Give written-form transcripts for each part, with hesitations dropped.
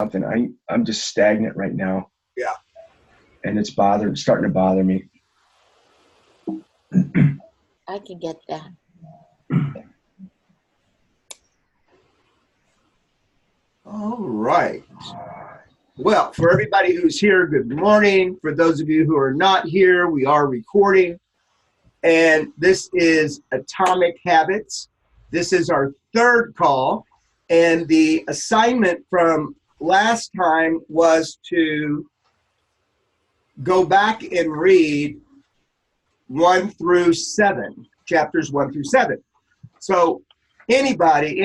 something. I'm just stagnant right now, Yeah. and it's starting to bother me. I can get that. All right. Well, for everybody who's here, good morning. For those of you who are not here, we are recording. And this is Atomic Habits. This is our third call. And the assignment from last time was to go back and read 1 through 7, chapters 1 through 7. So anybody,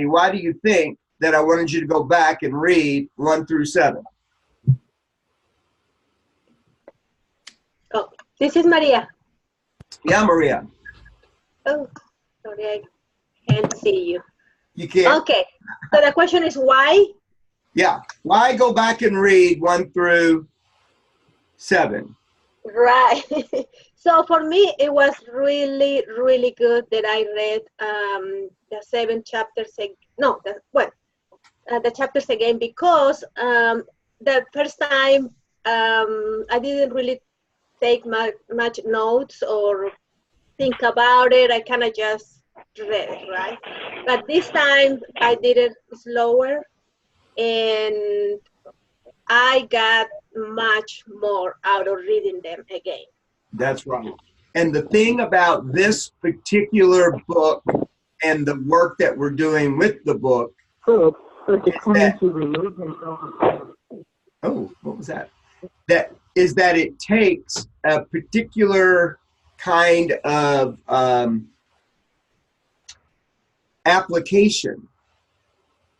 why do you think that I wanted you to go back and read 1 through 7? Oh, this is Maria. Yeah, Maria. Oh, sorry, I can't see you. You can't? Okay, so the question is why? Yeah. Why go back and read 1 through 7? Right. So for me, it was really, really good that I read the 7 chapters. The chapters again, because the first time I didn't really take much notes or think about it. I kind of just read, right? But this time I did it slower, and I got much more out of reading them again. That's right. And the thing about this particular book and the work that we're doing with the book Oh, what was that? That is that it takes a particular kind of application.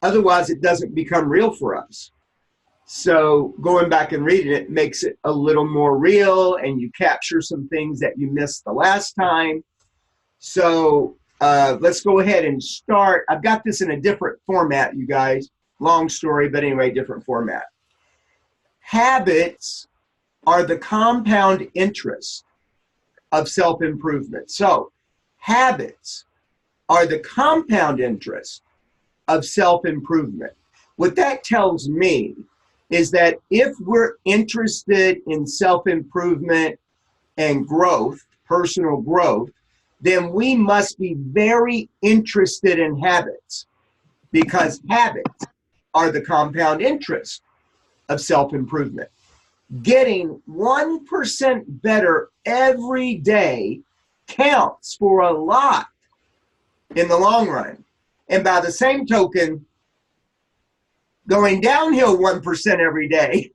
Otherwise, it doesn't become real for us. So going back and reading it makes it a little more real, and you capture some things that you missed the last time. So let's go ahead and start. I've got this in a different format, you guys. Long story, but anyway, different format. Habits are the compound interest of self-improvement. So habits are the compound interest of self-improvement. What that tells me is that if we're interested in self-improvement and growth, personal growth, then we must be very interested in habits, because habits are the compound interest of self-improvement. Getting 1% better every day counts for a lot in the long run. And by the same token, going downhill 1% every day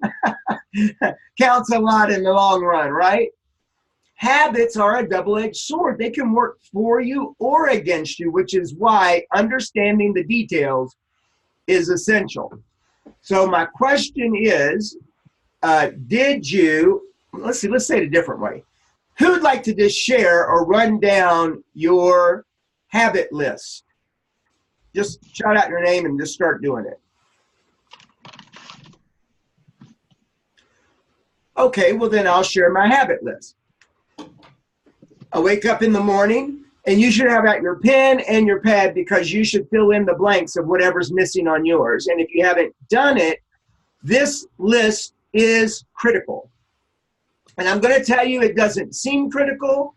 counts a lot in the long run, right? Habits are a double-edged sword. They can work for you or against you, which is why understanding the details is essential. So my question is, let's say it a different way. Who'd like to just share or run down your habit list? Just shout out your name and just start doing it. Okay, well then I'll share my habit list. I wake up in the morning, and you should have out your pen and your pad, because you should fill in the blanks of whatever's missing on yours. And if you haven't done it, this list is critical. And I'm going to tell you, it doesn't seem critical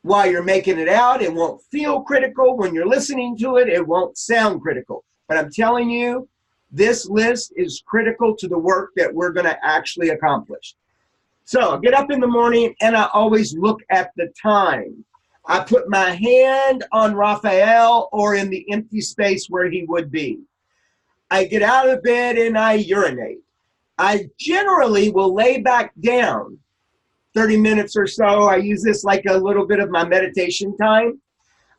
while you're making it out. It won't feel critical when you're listening to it. It won't sound critical. But I'm telling you, this list is critical to the work that we're going to actually accomplish. So I get up in the morning, and I always look at the time. I put my hand on Raphael or in the empty space where he would be. I get out of bed and I urinate. I generally will lay back down 30 minutes or so. I use this like a little bit of my meditation time.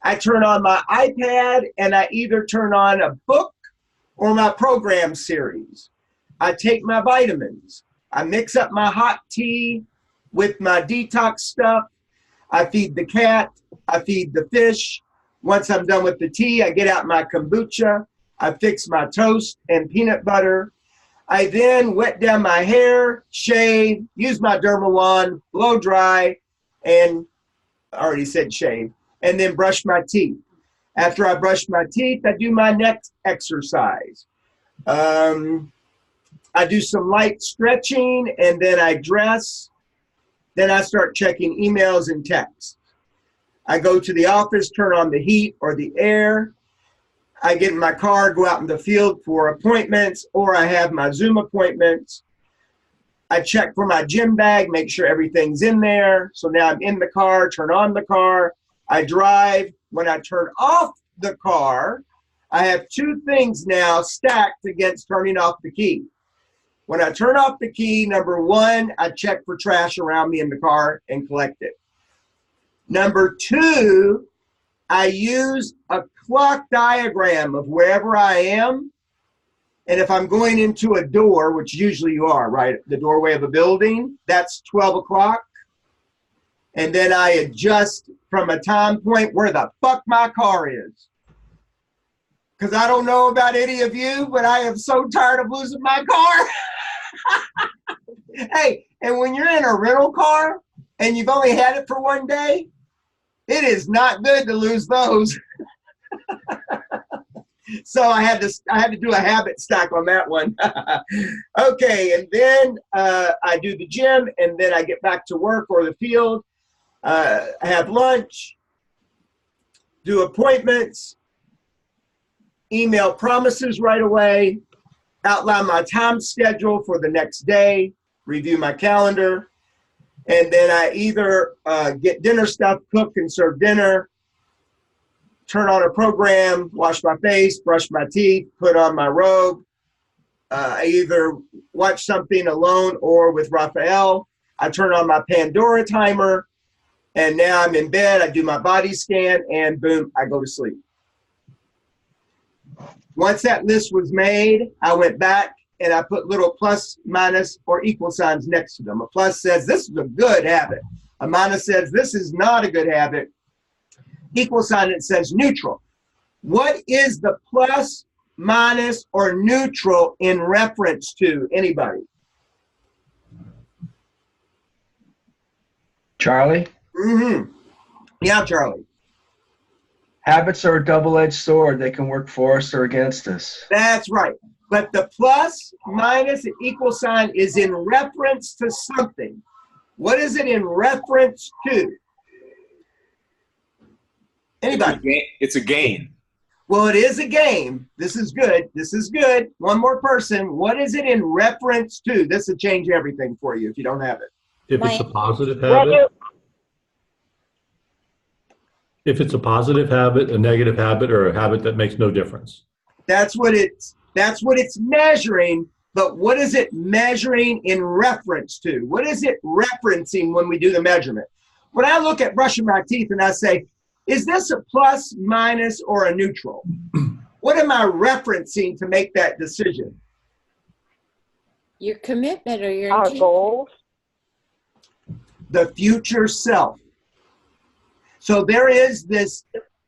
I turn on my iPad, and I either turn on a book or my program series. I take my vitamins. I mix up my hot tea with my detox stuff. I feed the cat. I feed the fish. Once I'm done with the tea, I get out my kombucha. I fix my toast and peanut butter. I then wet down my hair, shave, use my Derma wand, blow dry, and I already said shave, and then brush my teeth. After I brush my teeth, I do my next exercise. I do some light stretching, and then I dress. Then I start checking emails and texts. I go to the office, turn on the heat or the air. I get in my car, go out in the field for appointments, or I have my Zoom appointments. I check for my gym bag, make sure everything's in there. So now I'm in the car, turn on the car. I drive. When I turn off the car, I have two things now stacked against turning off the key. When I turn off the key, number one, I check for trash around me in the car and collect it. Number two, I use a clock diagram of wherever I am. And if I'm going into a door, which usually you are, right? The doorway of a building, that's 12 o'clock. And then I adjust from a time point where the fuck my car is. Because I don't know about any of you, but I am so tired of losing my car. Hey, and when you're in a rental car and you've only had it for one day, it is not good to lose those. So I had to do a habit stack on that one. Okay, and then I do the gym, and then I get back to work or the field. I have lunch, do appointments, email promises right away, outline my time schedule for the next day, review my calendar, and then I either get dinner stuff cooked and serve dinner, turn on a program, wash my face, brush my teeth, put on my robe. I either watch something alone or with Raphael. I turn on my Pandora timer, and now I'm in bed. I do my body scan, and boom, I go to sleep. Once that list was made, I went back and I put little plus, minus, or equal signs next to them. A plus says this is a good habit. A minus says this is not a good habit. Equal sign that says neutral. What is the plus, minus, or neutral in reference to? Anybody? Charlie? Mm-hmm. Yeah, Charlie. Habits are a double-edged sword. They can work for us or against us. That's right. But the plus, minus, and equal sign is in reference to something. What is it in reference to? Anybody? It's a gain. Well, it is a game. This is good. This is good. One more person. What is it in reference to? This will change everything for you if you don't have it. If it's a My- positive habit, if it's a positive habit, a negative habit, or a habit that makes no difference. That's what it's measuring, but what is it measuring in reference to? What is it referencing when we do the measurement? When I look at brushing my teeth and I say, is this a plus, minus, or a neutral? What am I referencing to make that decision? Your commitment or your Our intention. goals. The future self. So there is this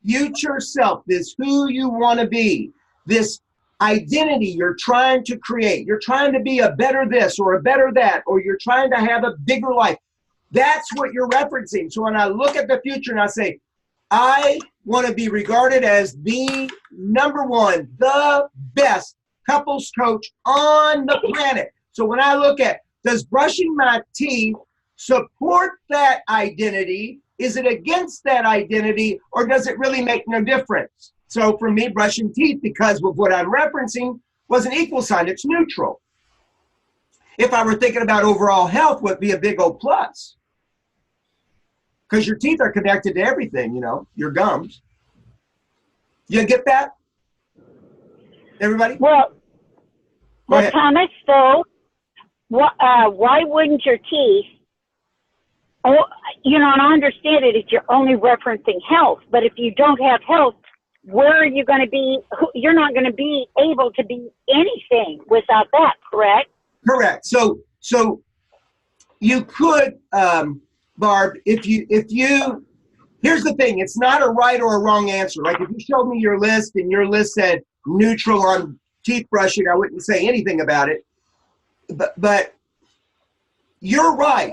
future self, this who you want to be, this identity you're trying to create. You're trying to be a better this or a better that, or you're trying to have a bigger life. That's what you're referencing. So when I look at the future and I say, I want to be regarded as the number one, the best couples coach on the planet. So when I look at, does brushing my teeth support that identity? Is it against that identity, or does it really make no difference? So for me, brushing teeth, because of what I'm referencing, was an equal sign. It's neutral. If I were thinking about overall health, would be a big old plus. Because your teeth are connected to everything, you know, your gums. You get that? Everybody? Well, Go ahead. Thomas, though, why wouldn't your teeth? Oh, you know, and I understand it if you're only referencing health, but if you don't have health, where are you going to be? You're not going to be able to be anything without that, correct? Correct. So you could, Barb, if you, here's the thing, it's not a right or a wrong answer. Like if you showed me your list and your list said neutral on teeth brushing, I wouldn't say anything about it. But you're right.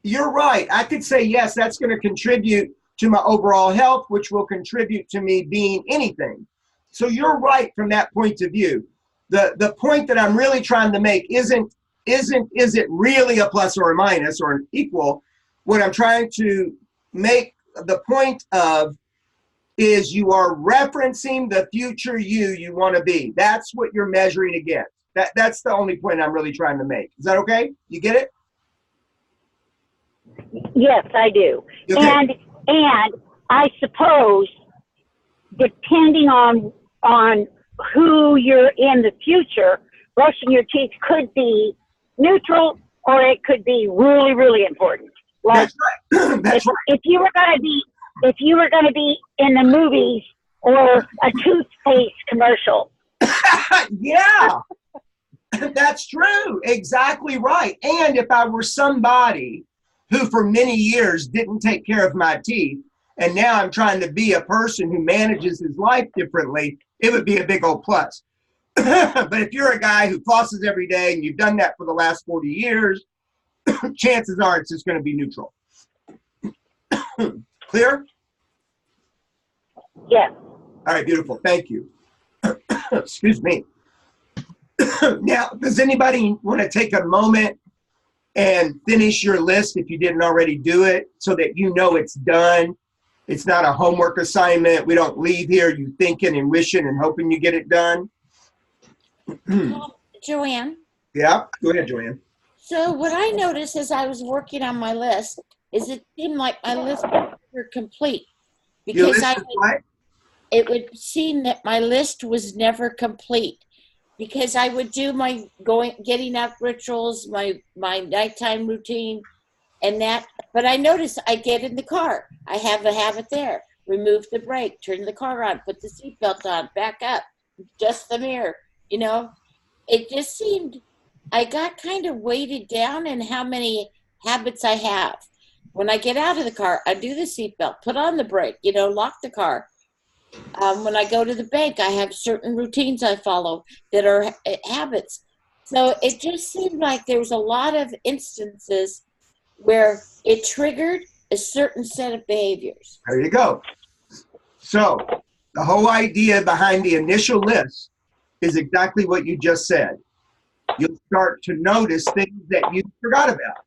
You're right. I could say, yes, that's going to contribute to my overall health, which will contribute to me being anything. So you're right from that point of view. the point that I'm really trying to make isn't is it really a plus or a minus or an equal. What I'm trying to make the point of is you are referencing the future you want to be. That's what you're measuring against. That's the only point I'm really trying to make. Is that okay? You get it? Yes, I do. Okay. And I suppose depending on who you're in the future, brushing your teeth could be neutral or it could be really, really important. Like That's right. That's right. if you were going to be in the movies or a toothpaste commercial. Yeah, that's true. Exactly right. And if I were somebody who for many years didn't take care of my teeth, and now I'm trying to be a person who manages his life differently, it would be a big old plus. But if you're a guy who flosses every day and you've done that for the last 40 years, chances are it's just going to be neutral. Clear? Yes. All right, beautiful. Thank you. Excuse me. Now, does anybody want to take a moment and finish your list if you didn't already do it so that you know it's done? It's not a homework assignment. We don't leave here you thinking and wishing and hoping you get it done. Joanne, Yeah, go ahead, Joanne. so what I noticed as I was working on my list is it seemed like my list was never complete. Your Because list is what? it would seem that my list was never complete. Because I would do my getting up rituals, my nighttime routine, and that. But I noticed I get in the car. I have a habit there. Remove the brake, turn the car on, put the seatbelt on, back up, adjust the mirror. You know, it just seemed I got kind of weighted down in how many habits I have. When I get out of the car, I do the seatbelt, put on the brake, lock the car. When I go to the bank, I have certain routines I follow that are habits. So it just seemed like there was a lot of instances where it triggered a certain set of behaviors. There you go. So the whole idea behind the initial list is exactly what you just said. You'll start to notice things that you forgot about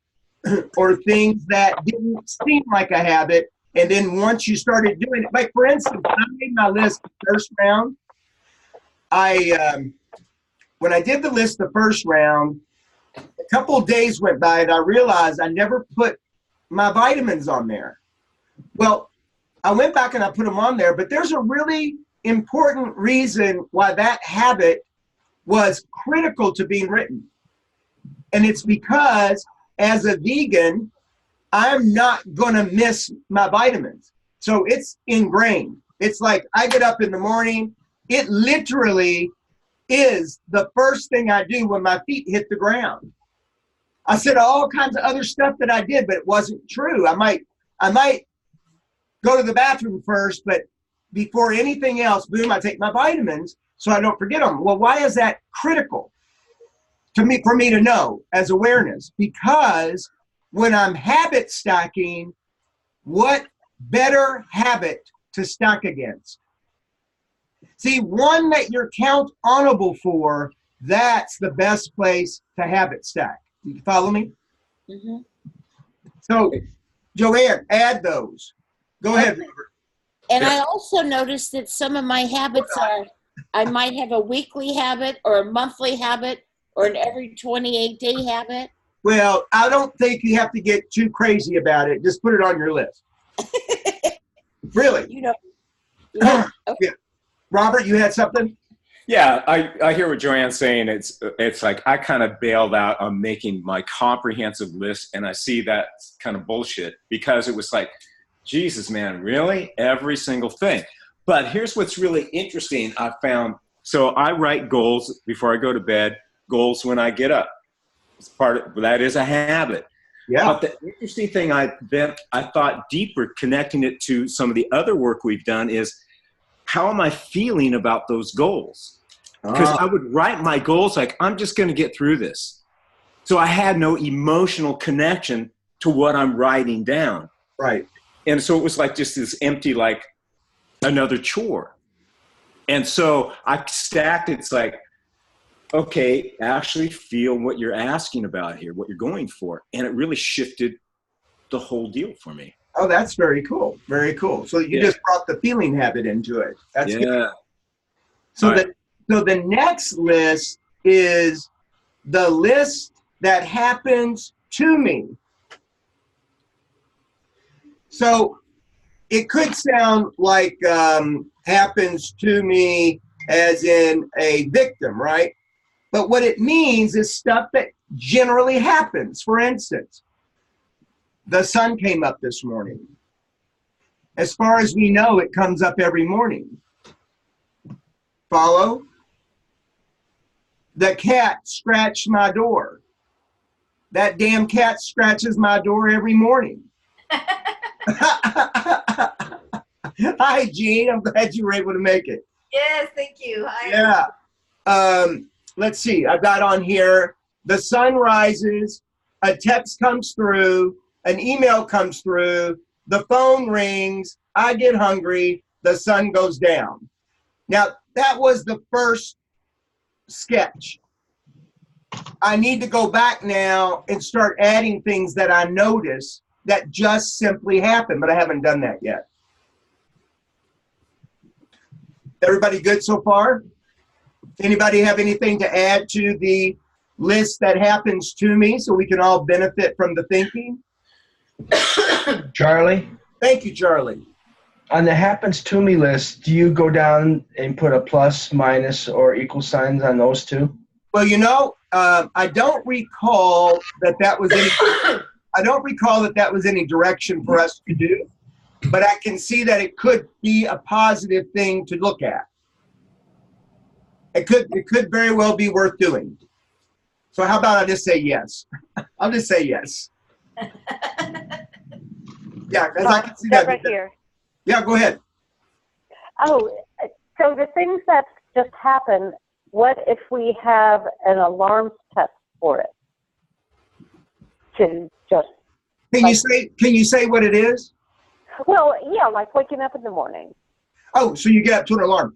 or things that didn't seem like a habit. And then once you started doing it, like for instance, when I made my list the first round, when I did the list the first round, a couple of days went by and I realized I never put my vitamins on there. Well, I went back and I put them on there, but there's a really important reason why that habit was critical to being written. And it's because as a vegan, I'm not going to miss my vitamins. So it's ingrained. It's like I get up in the morning. It literally is the first thing I do when my feet hit the ground. I said all kinds of other stuff that I did, but it wasn't true. I might go to the bathroom first, but before anything else, boom, I take my vitamins so I don't forget them. Well, why is that critical for me to know as awareness? Because when I'm habit stacking, what better habit to stack against? See, one that you're count-onable for, that's the best place to habit stack. You follow me? Mm-hmm. So, Joanne, add those. Go ahead, Robert. And Yeah. I also noticed that some of my habits are, I might have a weekly habit or a monthly habit or an every 28-day habit. Well, I don't think you have to get too crazy about it. Just put it on your list. Really? Yeah. Okay. Yeah. Robert, you had something? Yeah, I hear what Joanne's saying. It's like I kind of bailed out on making my comprehensive list, and I see that kind of bullshit because it was like, Jesus, man, really? Every single thing. But here's what's really interesting. I found, so I write goals before I go to bed, goals when I get up. It's that is a habit. Yeah. But the interesting thing I thought deeper, connecting it to some of the other work we've done is, how am I feeling about those goals? Because I would write my goals like, I'm just going to get through this. So I had no emotional connection to what I'm writing down. Right. And so it was like just this empty, like another chore. And so I stacked, it's like, okay, actually feel what you're asking about here, what you're going for. And it really shifted the whole deal for me. Oh, that's very cool. Very cool. So you just brought the feeling habit into it. That's good. So the next list is the list that happens to me. So it could sound like happens to me as in a victim, right? But what it means is stuff that generally happens. For instance, the sun came up this morning. As far as we know, it comes up every morning. Follow? The cat scratched my door. That damn cat scratches my door every morning. Hi, Jean. I'm glad you were able to make it. Yes, thank you. Hi. Yeah. Let's see. I've got on here, the sun rises, a text comes through, an email comes through, the phone rings, I get hungry, the sun goes down. Now, that was the first sketch. I need to go back now and start adding things that I notice that just simply happen, but I haven't done that yet. Everybody good so far? Anybody have anything to add to the list that happens to me so we can all benefit from the thinking? Charlie, Thank you, Charlie. on the happens to me list, do you go down and put a plus, minus, or equal signs on those two? Well, you know, I don't recall that that was any. I don't recall that that was any direction for us to do, but I can see that it could be a positive thing to look at. It could very well be worth doing. So how about I just say yes? I'll just say yes. Yeah, because I can see that. Right here. Yeah, go ahead. Oh, so the things that just happen, what if we have an alarm test for it? To just Can you say what it is? well, yeah, like waking up in the morning. Oh, so you get up to an alarm.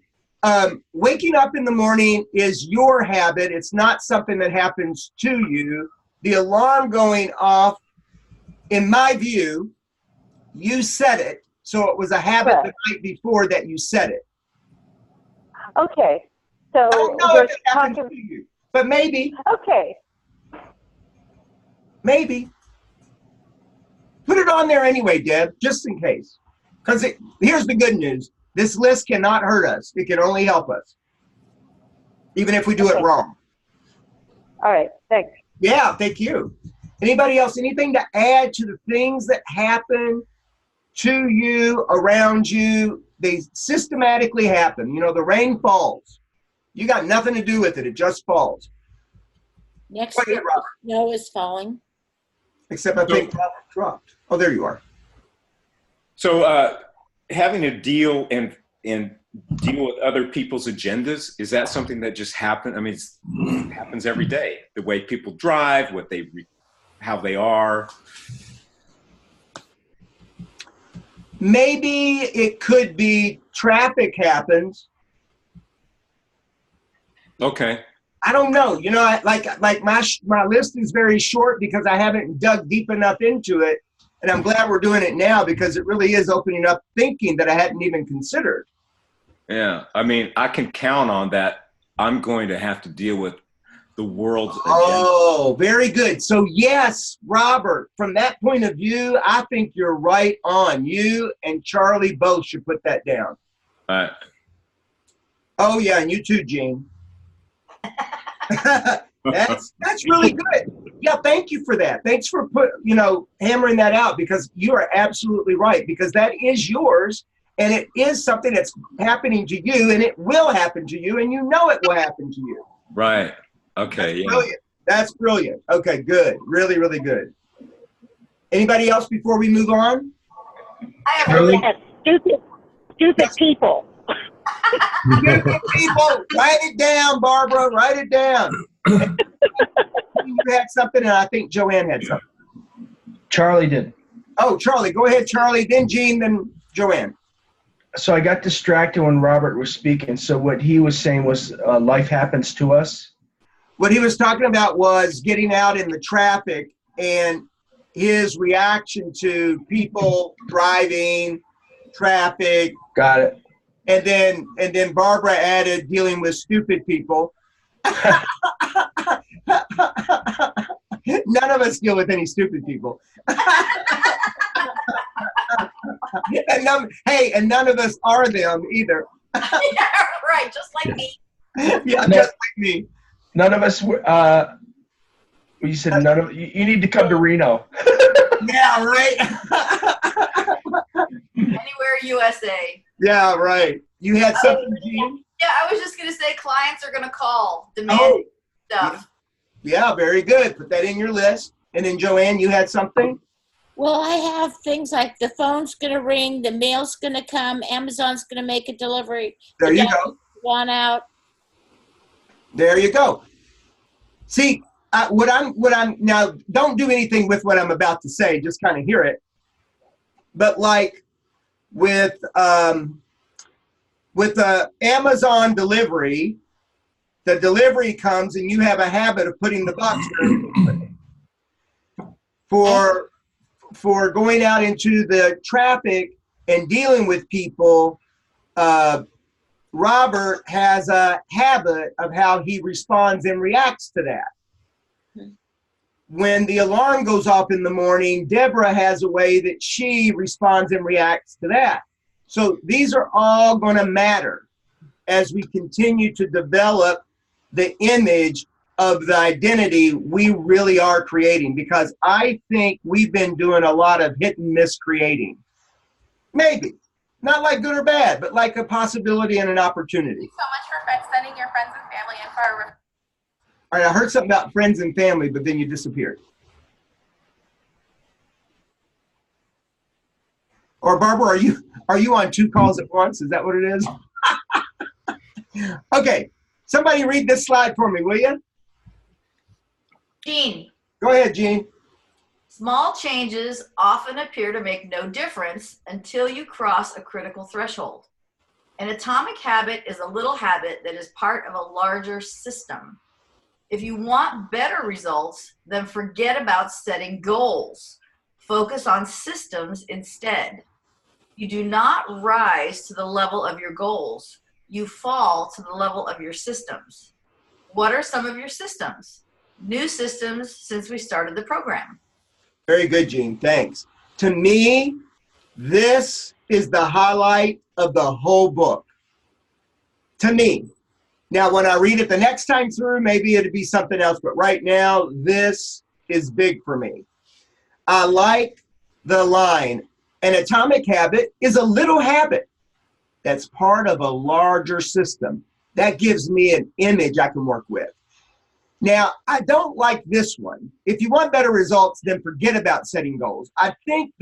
Waking up in the morning is your habit. It's not something that happens to you. The alarm going off, in my view, you set it. So it was a habit the night before that you set it. Okay. So I don't know we're if it happens talking. to you, but maybe. Okay. Maybe. Put it on there anyway, Deb, just in case. Because here's the good news. This list cannot hurt us. It can only help us. Even if we do it wrong. All right. Thanks. Yeah, thank you. Anybody else, anything to add to the things that happen to you, around you? They systematically happen. You know, the rain falls. You got nothing to do with it. It just falls. Next Go week, ahead, Robert. snow is falling. Except I think Robert dropped. Oh, there you are. So having to deal and deal with other people's agendas, is that something that just happens? I mean, it happens every day. The way people drive, how they are. Maybe it could be traffic happens. Okay. I don't know. You know, my list is very short because I haven't dug deep enough into it. And I'm glad we're doing it now because it really is opening up thinking that I hadn't even considered. Yeah. I mean, I can count on that. I'm going to have to deal with the world's agenda. Oh, very good. So yes, Robert, from that point of view, I think you're right on. You and Charlie both should put that down. All right. Oh yeah, and you too, Gene. That's really good. Yeah, thank you for that. Thanks for hammering that out because you are absolutely right because that is yours and it is something that's happening to you and it will happen to you and you know it will happen to you. Right. Okay. That's brilliant. That's brilliant. Okay, good. Really, really good. Anybody else before we move on? I have Charlie? Yes, stupid people. Stupid people, write it down, Barbara. Write it down. You had something, and I think Joanne had something. Charlie did. Oh, Charlie, go ahead, Charlie. Then Jean, then Joanne. So I got distracted when Robert was speaking. So what he was saying was life happens to us. What he was talking about was getting out in the traffic and his reaction to people driving, traffic. Got it. And then Barbara added dealing with stupid people. None of us deal with any stupid people. and none of us are them either. Yeah, right, just like me. Yeah, just like me. None of us. You said none of you. You need to come to Reno. Yeah, right. Anywhere USA. Yeah, right. You had something, Gene? Yeah, I was just going to say clients are going to call, demand stuff. Yeah, very good. Put that in your list. And then Joanne, you had something? Well, I have things like the phone's going to ring, the mail's going to come, Amazon's going to make a delivery. There you go. One out. There you go. See, what I'm now, don't do anything with what I'm about to say, just kind of hear it. But like with Amazon delivery, the delivery comes and you have a habit of putting the box there. For going out into the traffic and dealing with people, Robert has a habit of how he responds and reacts to that. When the alarm goes off in the morning, Deborah has a way that she responds and reacts to that. So these are all going to matter as we continue to develop the image of the identity we really are creating, because I think we've been doing a lot of hit and miss creating. Maybe. Not like good or bad, but like a possibility and an opportunity. Thank you so much for sending your friends and family in for our. All right, I heard something about friends and family, but then you disappeared. Or Barbara, are you on 2 calls at once? Is that what it is? Okay, somebody read this slide for me, will you? Gene. Go ahead, Gene. Small changes often appear to make no difference until you cross a critical threshold. An atomic habit is a little habit that is part of a larger system. If you want better results, then forget about setting goals. Focus on systems instead. You do not rise to the level of your goals. You fall to the level of your systems. What are some of your systems? New systems since we started the program. Very good, Gene. Thanks. To me, this is the highlight of the whole book. To me. Now, when I read it the next time through, maybe it'd be something else. But right now, this is big for me. I like the line, an atomic habit is a little habit that's part of a larger system. That gives me an image I can work with. Now, I don't like this one. If you want better results, then forget about setting goals. I think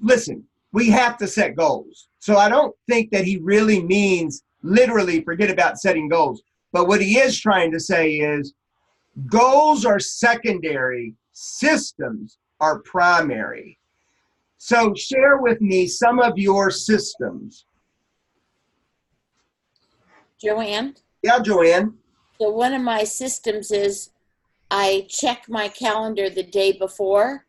listen, we have to set goals. So I don't think that he really means literally forget about setting goals. But what he is trying to say is goals are secondary, systems are primary. So share with me some of your systems. Joanne? Yeah, Joanne. So one of my systems is I check my calendar the day before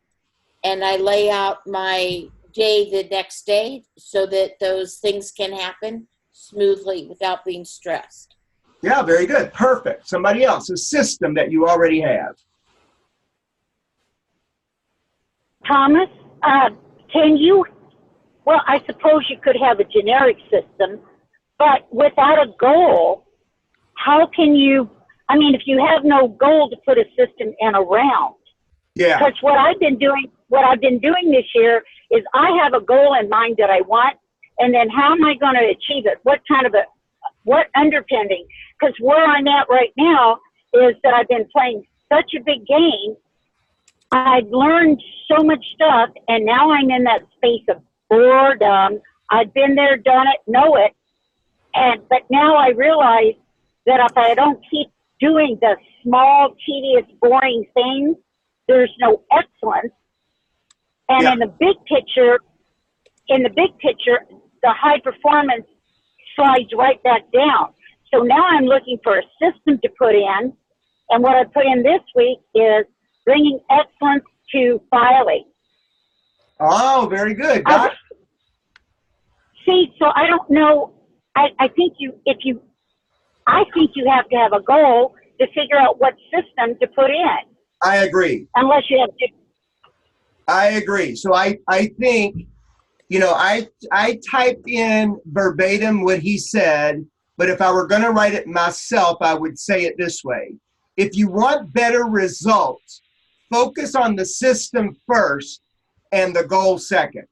and I lay out my day the next day so that those things can happen smoothly without being stressed. Yeah, very good. Perfect. Somebody else, a system that you already have. Thomas, well, I suppose you could have a generic system, but without a goal, how can you, if you have no goal to put a system in around. Yeah. Because what I've been doing this year is I have a goal in mind that I want, and then how am I going to achieve it? What underpinning? Because where I'm at right now is that I've been playing such a big game. I've learned so much stuff, and now I'm in that space of boredom. I've been there, done it, know it, but now I realize that if I don't keep doing the small, tedious, boring things, there's no excellence. And Yeah. in the big picture, the high performance slides right back down. So now I'm looking for a system to put in. And what I put in this week is bringing excellence to filing. Oh, very good. Got it. See, so I don't know. I think you have to have a goal to figure out what system to put in. I agree. Unless you have to. I agree. So I think, you know, I typed in verbatim what he said, but if I were going to write it myself, I would say it this way. If you want better results, focus on the system first and the goal second.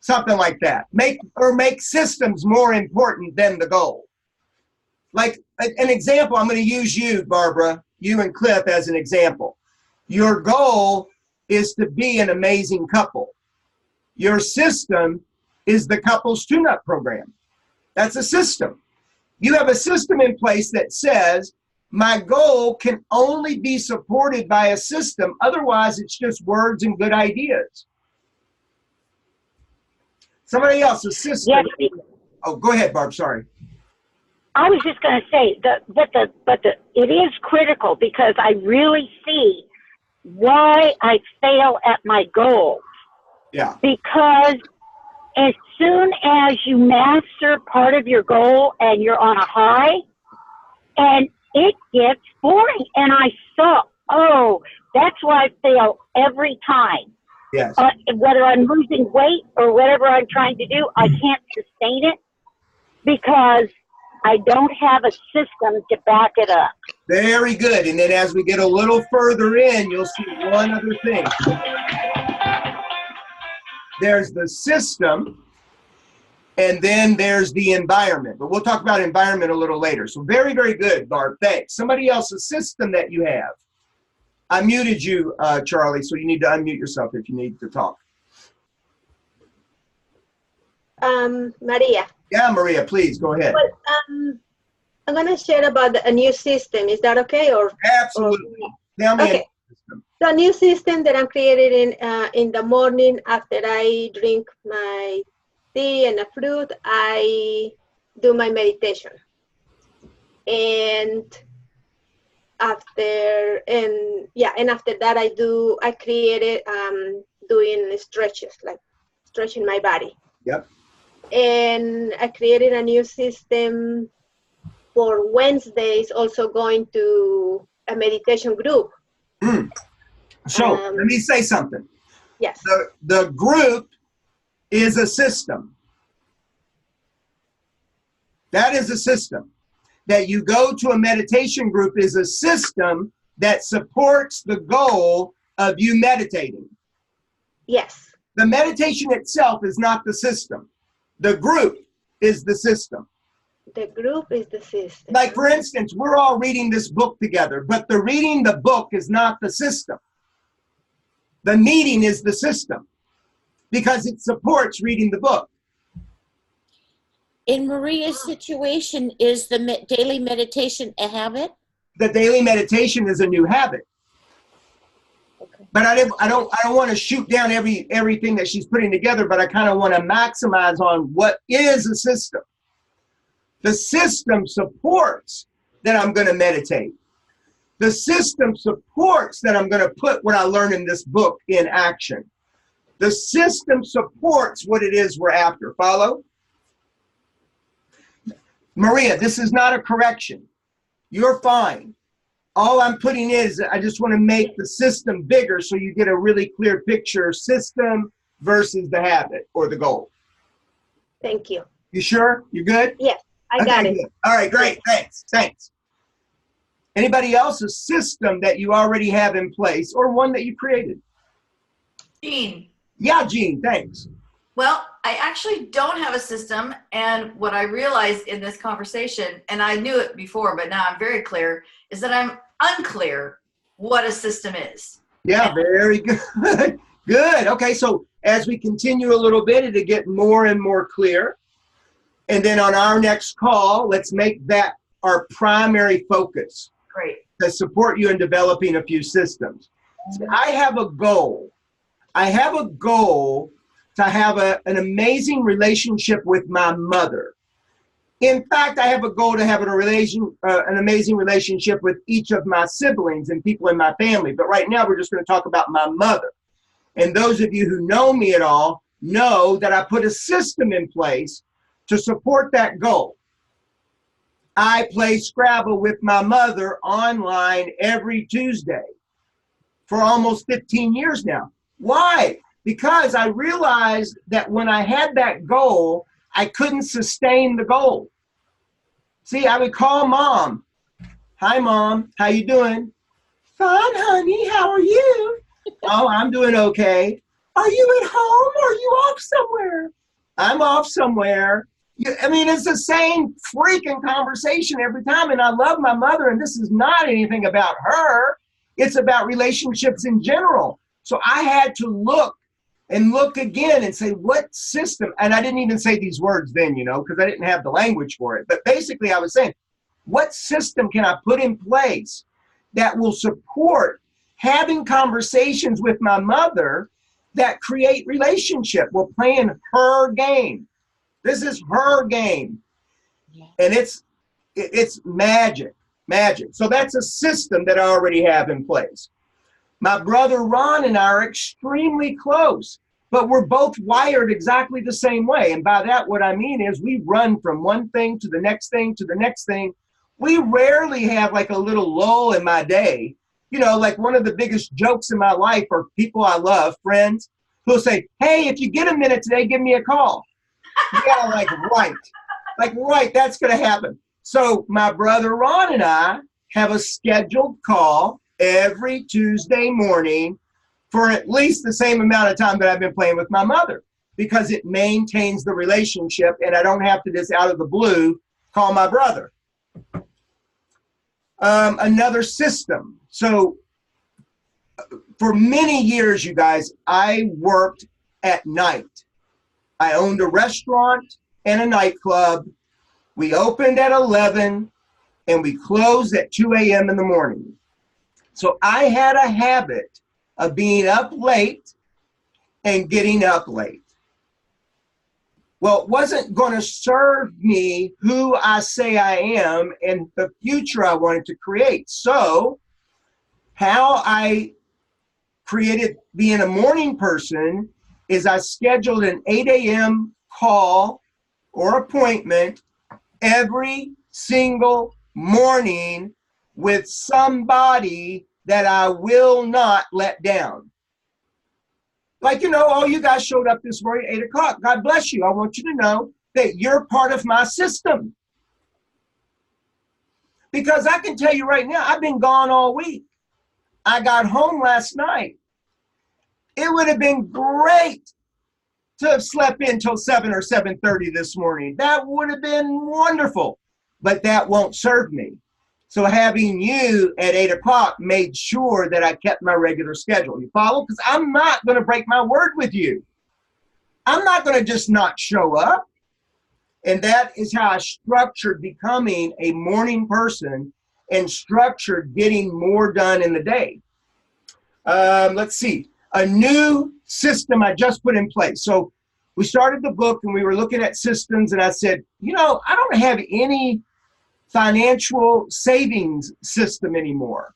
Something like that. Make systems more important than the goal. Like an example, I'm going to use you, Barbara, you and Cliff as an example. Your goal is to be an amazing couple. Your system is the couples tune-up program. That's a system. You have a system in place that says, my goal can only be supported by a system. Otherwise, it's just words and good ideas. Somebody else, a system. Yes. Oh, go ahead, Barb. Sorry. I was just going to say it is critical because I really see why I fail at my goals. Yeah. Because as soon as you master part of your goal and you're on a high, and it gets boring. And I saw, that's why I fail every time. Yes. Whether I'm losing weight or whatever I'm trying to do, I can't sustain it because I don't have a system to back it up. Very good. And then as we get a little further in, you'll see one other thing. There's the system, and then there's the environment. But we'll talk about environment a little later. So very, very good, Barb. Thanks. Somebody else, a system that you have. I muted you, Charlie, so you need to unmute yourself if you need to talk. Maria. Yeah, Maria, please go ahead. Well, I'm going to share about a new system. Is that okay? Absolutely. Tell me. Okay. The new system that I'm creating in the morning after I drink my tea and a fruit, I do my meditation. And after that I created doing stretches, like stretching my body. Yep. And I created a new system for Wednesdays, also going to a meditation group. So let me say something. Yes. The group is a system. That is a system. That you go to a meditation group is a system that supports the goal of you meditating. Yes. The meditation itself is not the system. The group is the system. The group is the system. Like, for instance, we're all reading this book together, but the reading the book is not the system. The meeting is the system because it supports reading the book. In Maria's situation, is the daily meditation a habit? The daily meditation is a new habit. Okay. But I don't want to shoot down everything that she's putting together, but I kind of want to maximize on what is a system. The system supports that I'm going to meditate. The system supports that I'm going to put what I learned in this book in action. The system supports what it is we're after. Follow? Maria, this is not a correction. You're fine. All I'm putting is I just want to make the system bigger so you get a really clear picture of system versus the habit or the goal. Thank you. You sure? You good? Yes, I got it. Good. All right, great. Thanks. Anybody else, a system that you already have in place or one that you created? Jean. Yeah, Jean, thanks. Well, I actually don't have a system, and what I realized in this conversation, and I knew it before, but now I'm very clear, is that I'm unclear what a system is. Yeah, very good. Good. Okay, so as we continue a little bit, it'll get more and more clear. And then on our next call, let's make that our primary focus. Great. To support you in developing a few systems. So I have a goal. I have a goal to have an amazing relationship with my mother. In fact, I have a goal to have an amazing relationship with each of my siblings and people in my family. But right now, we're just going to talk about my mother. And those of you who know me at all know that I put a system in place to support that goal. I play Scrabble with my mother online every Tuesday for almost 15 years now. Why? Because I realized that when I had that goal, I couldn't sustain the goal. See, I would call Mom. Hi, Mom. How you doing? Fine, honey. How are you? Oh, I'm doing okay. Are you at home or are you off somewhere? I'm off somewhere. I mean, it's the same freaking conversation every time. And I love my mother, and this is not anything about her. It's about relationships in general. So I had to look and look again and say, what system? And I didn't even say these words then, you know, because I didn't have the language for it. But basically I was saying, what system can I put in place that will support having conversations with my mother that create relationship? We're playing her game. This is her game. And it's magic. So that's a system that I already have in place. My brother Ron and I are extremely close, but we're both wired exactly the same way. And by that, what I mean is we run from one thing to the next thing to the next thing. We rarely have like a little lull in my day. You know, like one of the biggest jokes in my life are people I love, friends, who'll say, hey, if you get a minute today, give me a call. Yeah, right, that's going to happen. So my brother Ron and I have a scheduled call every Tuesday morning for at least the same amount of time that I've been playing with my mother, because it maintains the relationship and I don't have to just out of the blue call my brother. Another system. So for many years, you guys, I worked at night. I owned a restaurant and a nightclub. We opened at 11 and we closed at 2 a.m. in the morning. So I had a habit of being up late and getting up late. Well, it wasn't going to serve me who I say I am and the future I wanted to create. So how I created being a morning person is I scheduled an 8 a.m. call or appointment every single morning with somebody that I will not let down. Like, you know, all you guys showed up this morning at 8 o'clock. God bless you. I want you to know that you're part of my system. Because I can tell you right now, I've been gone all week. I got home last night. It would have been great to have slept in till 7 or 7:30 this morning. That would have been wonderful, but that won't serve me. So having you at 8 o'clock made sure that I kept my regular schedule. You follow? Because I'm not going to break my word with you. I'm not going to just not show up. And that is how I structured becoming a morning person and structured getting more done in the day. Let's see. A new system I just put in place. So we started the book and we were looking at systems and I said, you know, I don't have any financial savings system anymore.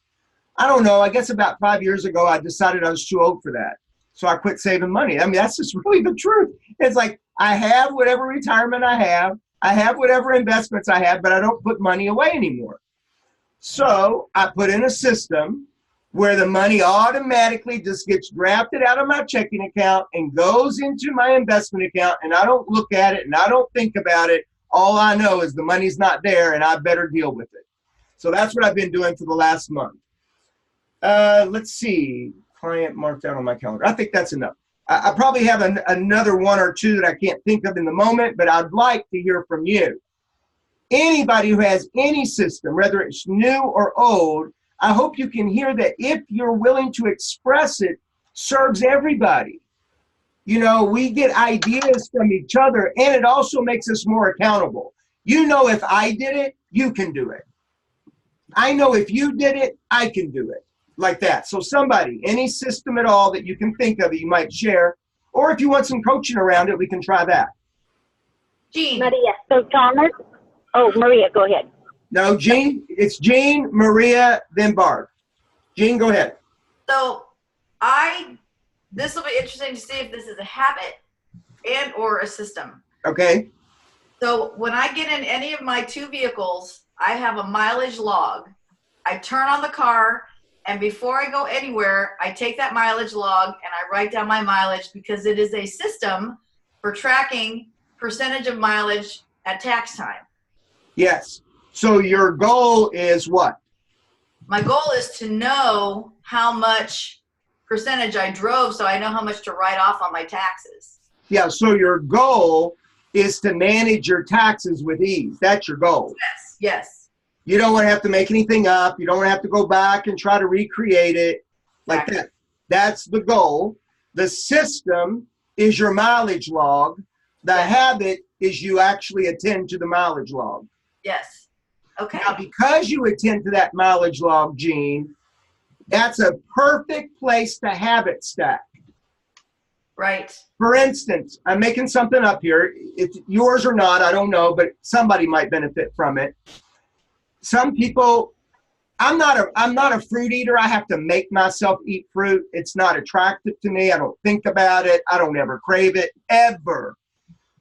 I don't know. I guess about 5 years ago, I decided I was too old for that. So I quit saving money. I mean, that's just really the truth. It's like I have whatever retirement I have whatever investments I have, but I don't put money away anymore. So I put in a system where the money automatically just gets drafted out of my checking account and goes into my investment account, and I don't look at it and I don't think about it. All I know is the money's not there and I better deal with it. So that's what I've been doing for the last month. Let's see. Client marked out on my calendar. I think that's enough. I probably have another one or two that I can't think of in the moment, but I'd like to hear from you. Anybody who has any system, whether it's new or old, I hope you can hear that if you're willing to express it, serves everybody. You know, we get ideas from each other, and it also makes us more accountable. You know, if I did it, you can do it. I know if you did it, I can do it. Like that. So somebody, any system at all that you can think of that you might share, or if you want some coaching around it, we can try that. Jean. Maria. So Thomas, Oh, Maria, go ahead. No, Jean. It's Jean, Maria, then Barb. Jean, go ahead. So this will be interesting to see if this is a habit and or a system. Okay. So when I get in any of my two vehicles, I have a mileage log. I turn on the car, and before I go anywhere, I take that mileage log and I write down my mileage, because it is a system for tracking percentage of mileage at tax time. Yes. So your goal is what? My goal is to know how much percentage I drove, so I know how much to write off on my taxes. Yeah. So your goal is to manage your taxes with ease. That's your goal. Yes. Yes. You don't want to have to make anything up. You don't want to have to go back and try to recreate it like that. That's the goal. The system is your mileage log. The habit is you actually attend to the mileage log. Yes. Okay. Now, because you attend to that mileage log, Jean, that's a perfect place to habit stack. Right. For instance, I'm making something up here. It's yours or not, I don't know, but somebody might benefit from it. Some people, I'm not a fruit eater. I have to make myself eat fruit. It's not attractive to me. I don't think about it. I don't ever crave it, ever.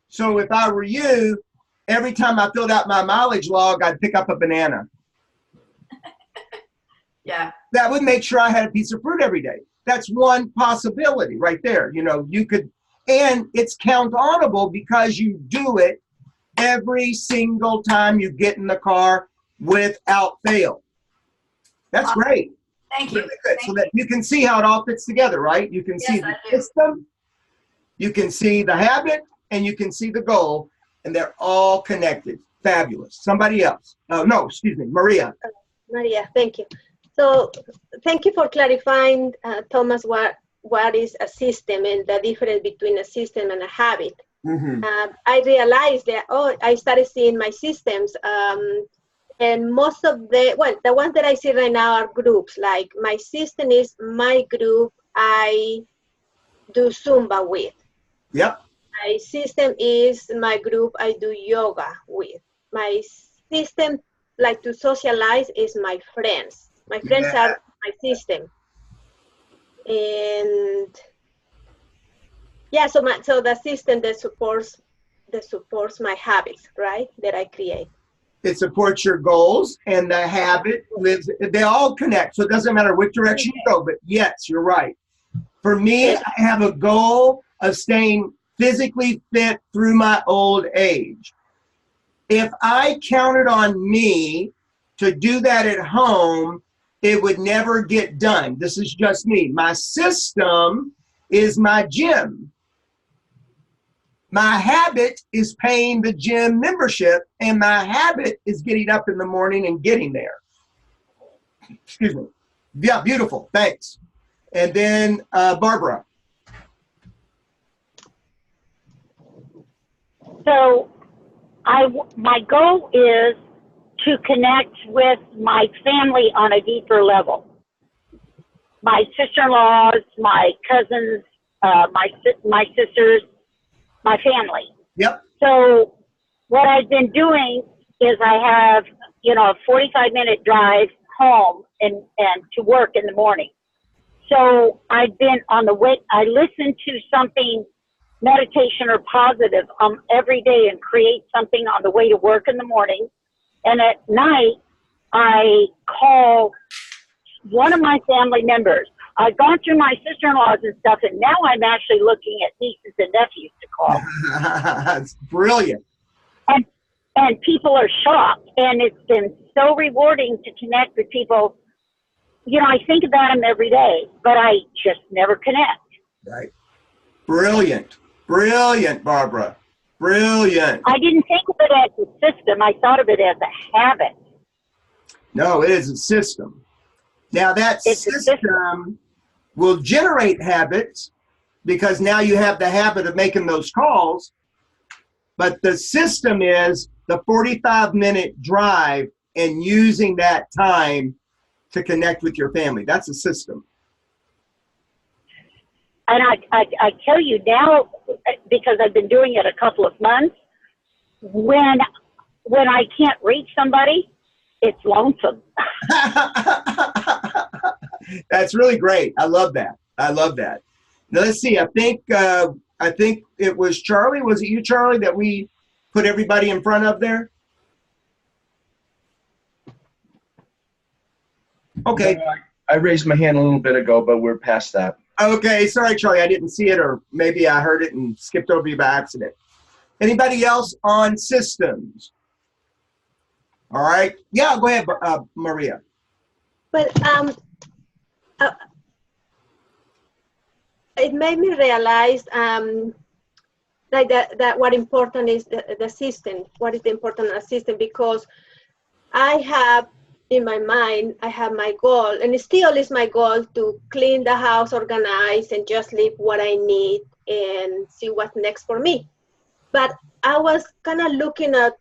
So if I were you, every time I filled out my mileage log, I'd pick up a banana. Yeah. That would make sure I had a piece of fruit every day. That's one possibility right there. You know, you could, and it's count-onable because you do it every single time you get in the car without fail. That's great. Thank you. Really good. So that you can see how it all fits together, right? You can see the system, you can see the habit, and you can see the goal, and they're all connected. Fabulous. Somebody else. No, excuse me, Maria. Maria, thank you. So thank you for clarifying, Thomas, what is a system and the difference between a system and a habit. Mm-hmm. I realized that, I started seeing my systems, and most of the ones that I see right now are groups. Like my system is my group I do Zumba with. Yep. My system is my group I do yoga with. My system, like to socialize, is my friends. My friends are my system. And yeah, so the system that supports my habits, right? That I create. It supports your goals, and the habit lives. They all connect, so it doesn't matter which direction you go. But yes, you're right. For me, I have a goal of staying physically fit through my old age. If I counted on me to do that at home, it would never get done. This is just me. My system is my gym. My habit is paying the gym membership, and my habit is getting up in the morning and getting there. Excuse me. Yeah, beautiful. Thanks. And then Barbara. So my goal is to connect with my family on a deeper level. My sister-in-laws, my cousins, my sisters, my family. Yep. So what I've been doing is I have, a 45-minute drive home and to work in the morning. So I've been on the way, I listen to something, meditation or positive, every day, and create something on the way to work in the morning. And at night, I call one of my family members. I've gone through my sister-in-laws and stuff, and now I'm actually looking at nieces and nephews to call. That's brilliant. And people are shocked, and it's been so rewarding to connect with people. I think about them every day, but I just never connect. Right. Brilliant. Brilliant, Barbara. Brilliant. I didn't think of it as a system. I thought of it as a habit. No, it is a system. Now that system will generate habits because now you have the habit of making those calls. But the system is the 45-minute drive and using that time to connect with your family. That's a system. And I tell you now, because I've been doing it a couple of months, when when I can't reach somebody, it's lonesome. That's really great. I love that. I love that. Now let's see. I think it was Charlie. Was it you, Charlie, that we put everybody in front of there? Okay. I raised my hand a little bit ago, but we're past that. Okay. Sorry, Charlie. I didn't see it, or maybe I heard it and skipped over you by accident. Anybody else on systems? All right. Yeah, go ahead, Maria. But it made me realize like that what important is the system. What is the important of the system? Because I have in my mind, I have my goal, and it still is my goal to clean the house, organize, and just leave what I need and see what's next for me. But I was kind of looking at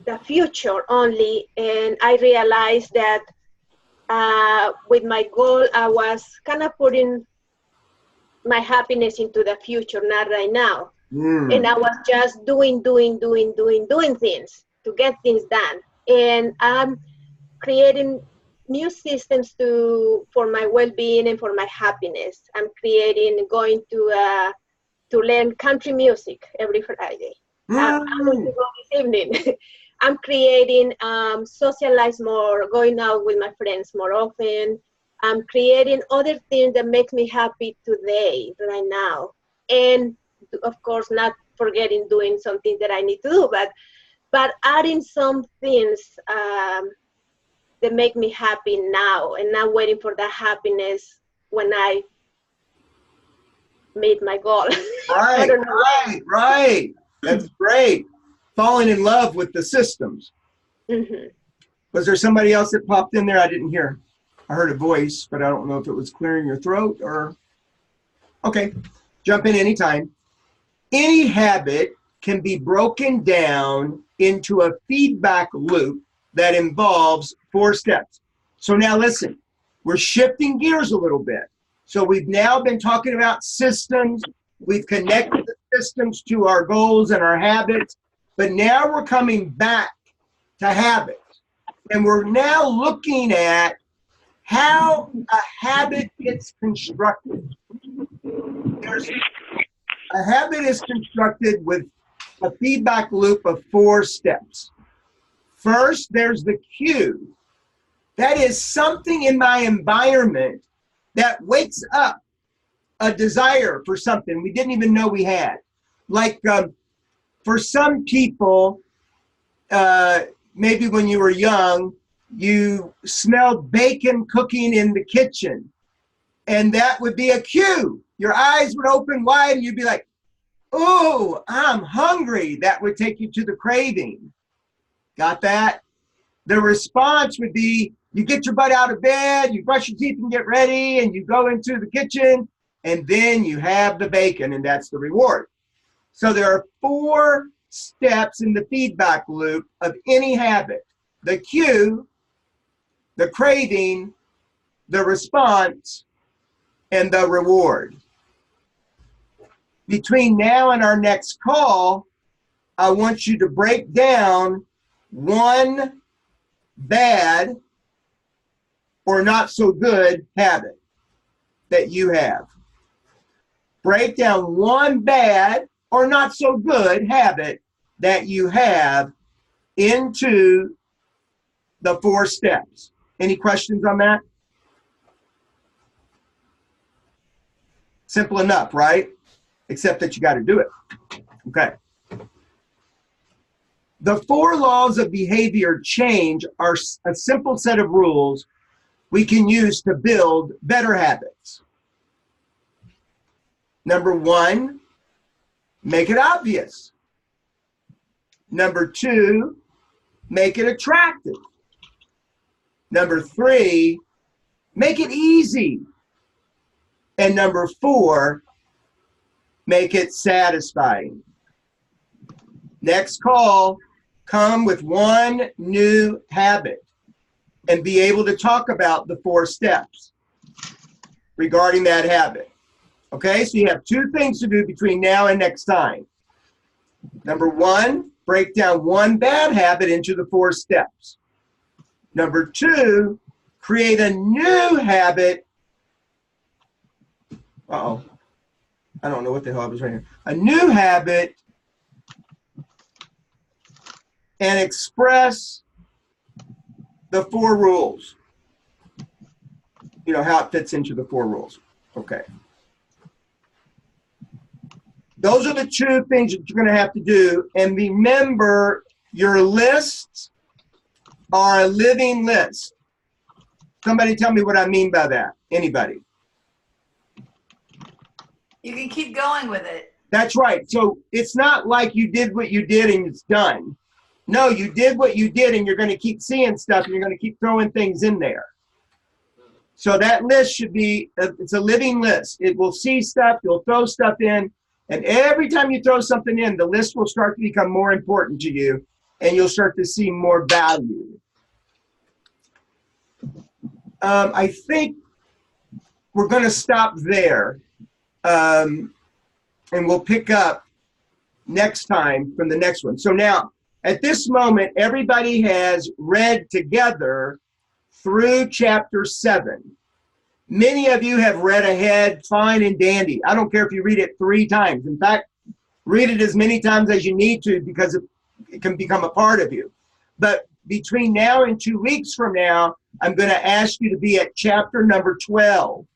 the future only, and I realized that with my goal, I was kind of putting my happiness into the future, not right now. And I was just doing things to get things done. And I'm creating new systems for my well-being and for my happiness. I'm going to learn country music every Friday. I'm going to go this evening. I'm creating, socialize more, going out with my friends more often. I'm creating other things that make me happy today, right now. And of course, not forgetting doing something that I need to do, but adding some things that make me happy now and not waiting for that happiness when I made my goal. Right. That's great. Falling in love with the systems. Mm-hmm. Was there somebody else that popped in there? I didn't hear. I heard a voice, but I don't know if it was clearing your throat or... Okay, jump in anytime. Any habit can be broken down into a feedback loop that involves 4 steps. So now listen, we're shifting gears a little bit. So we've now been talking about systems. We've connected the systems to our goals and our habits, but now we're coming back to habits. And we're now looking at how a habit gets constructed. A habit is constructed with a feedback loop of 4 steps. First, there's the cue. That is something in my environment that wakes up a desire for something we didn't even know we had. Like for some people, maybe when you were young, you smelled bacon cooking in the kitchen, and that would be a cue. Your eyes would open wide and you'd be like, oh, I'm hungry. That would take you to the craving. Got that? The response would be, you get your butt out of bed, you brush your teeth and get ready, and you go into the kitchen, and then you have the bacon, and that's the reward. So there are 4 steps in the feedback loop of any habit: the cue, the craving, the response, and the reward. Between now and our next call, I want you to break down 1 bad or not so good habit that you have. Break down 1 bad or not so good habit that you have into the 4 steps. Any questions on that? Simple enough, right? Except that you got to do it. Okay. The 4 laws of behavior change are a simple set of rules we can use to build better habits. Number 1, make it obvious. Number 2, make it attractive. Number 3, make it easy. And number 4, make it satisfying. Next call, come with 1 new habit and be able to talk about the 4 steps regarding that habit. Okay, so you have 2 things to do between now and next time. Number 1, break down one bad habit into the 4 steps. Number 2, create a new habit. Uh-oh. I don't know what the hell I was writing here. A new habit and express the 4 rules. You know, how it fits into the 4 rules. Okay. Those are the 2 things that you're going to have to do. And remember, your lists are a living list. Somebody tell me what I mean by that. Anybody? You can keep going with it. That's right. So it's not like you did what you did and it's done. No, you did what you did and you're going to keep seeing stuff and you're going to keep throwing things in there. So that list should be, it's a living list. It will see stuff, you'll throw stuff in, and every time you throw something in, the list will start to become more important to you and you'll start to see more value. I think we're going to stop there. And we'll pick up next time from the next one. So now, at this moment, everybody has read together through chapter 7. Many of you have read ahead fine and dandy. I don't care if you read it 3 times. In fact, read it as many times as you need to because it can become a part of you. But between now and 2 weeks from now, I'm going to ask you to be at chapter number 12.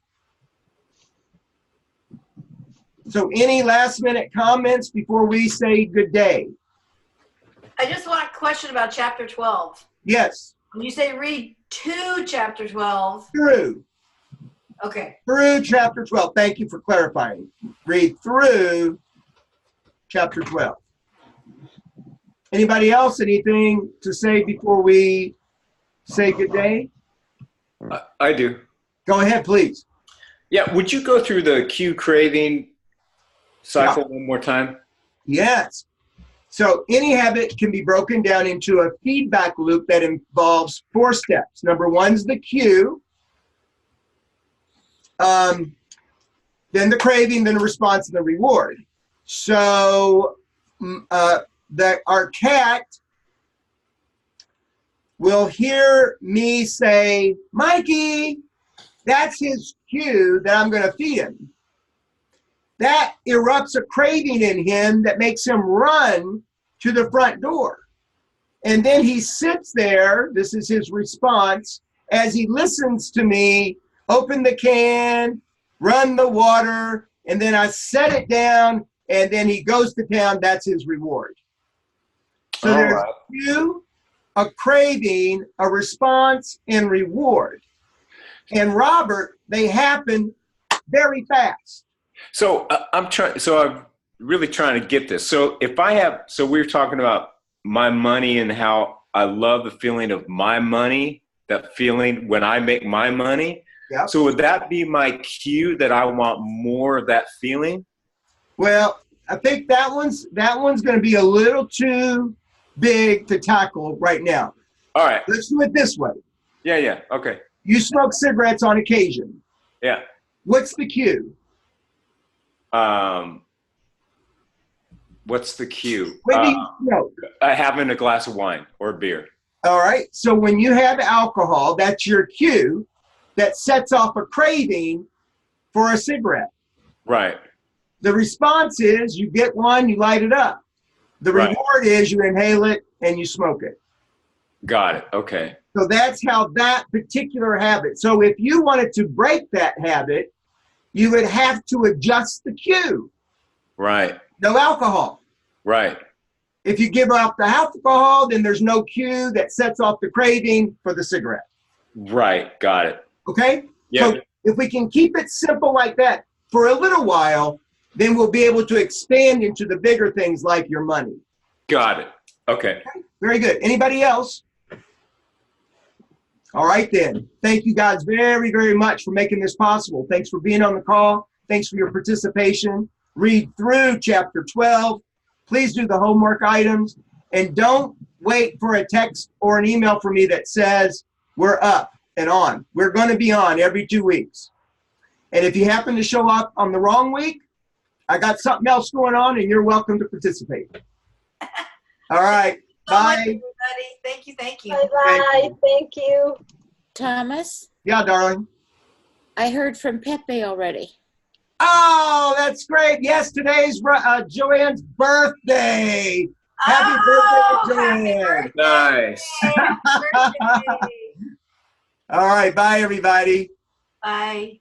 So any last minute comments before we say good day? I just want a question about chapter 12. Yes. When you say read to chapter 12. Through. Okay. Through chapter 12. Thank you for clarifying. Read through chapter 12. Anybody else? Anything to say before we say good day? I do. Go ahead, please. Yeah, would you go through the cue craving cycle one more time? Yes. So any habit can be broken down into a feedback loop that involves 4 steps. Number 1 is the cue, then the craving, then the response, and the reward. So our cat will hear me say, Mikey, that's his cue that I'm going to feed him. That erupts a craving in him that makes him run to the front door. And then he sits there, this is his response, as he listens to me open the can, run the water, and then I set it down, and then he goes to town. That's his reward. So there's a cue, a craving, a response, and reward. And Robert, they happen very fast. So I'm really trying to get this. So if I have, so we were talking about my money and how I love the feeling of my money, that feeling when I make my money. Yep. So would that be my cue that I want more of that feeling? Well, I think that one's going to be a little too big to tackle right now. All right. Let's do it this way. Yeah. Okay. You smoke cigarettes on occasion. Yeah. What's the cue? What's the cue? When do you smoke? Having a glass of wine or beer. All right. So when you have alcohol, that's your cue that sets off a craving for a cigarette. Right. The response is you get one, you light it up. The reward is you inhale it and you smoke it. Got it. Okay. So that's how that particular habit. So if you wanted to break that habit, you would have to adjust the cue. Right. No alcohol. Right. If you give up the alcohol, then there's no cue that sets off the craving for the cigarette. Right. Got it. Okay? Yeah. So if we can keep it simple like that for a little while, then we'll be able to expand into the bigger things like your money. Got it. Okay. Very good. Anybody else? All right, then. Thank you guys very, very much for making this possible. Thanks for being on the call. Thanks for your participation. Read through chapter 12. Please do the homework items. And don't wait for a text or an email from me that says we're up and on. We're going to be on every 2 weeks. And if you happen to show up on the wrong week, I got something else going on, and you're welcome to participate. All right. So much, Bye. everybody. Thank you. Thank you. Bye-bye. Thank you. Thomas, Yeah, darling. I heard from Pepe already. Oh, that's great. Yes, today's Joanne's birthday. Happy birthday, Happy Joanne. birthday. Nice. Happy birthday. All right. Bye, everybody. Bye.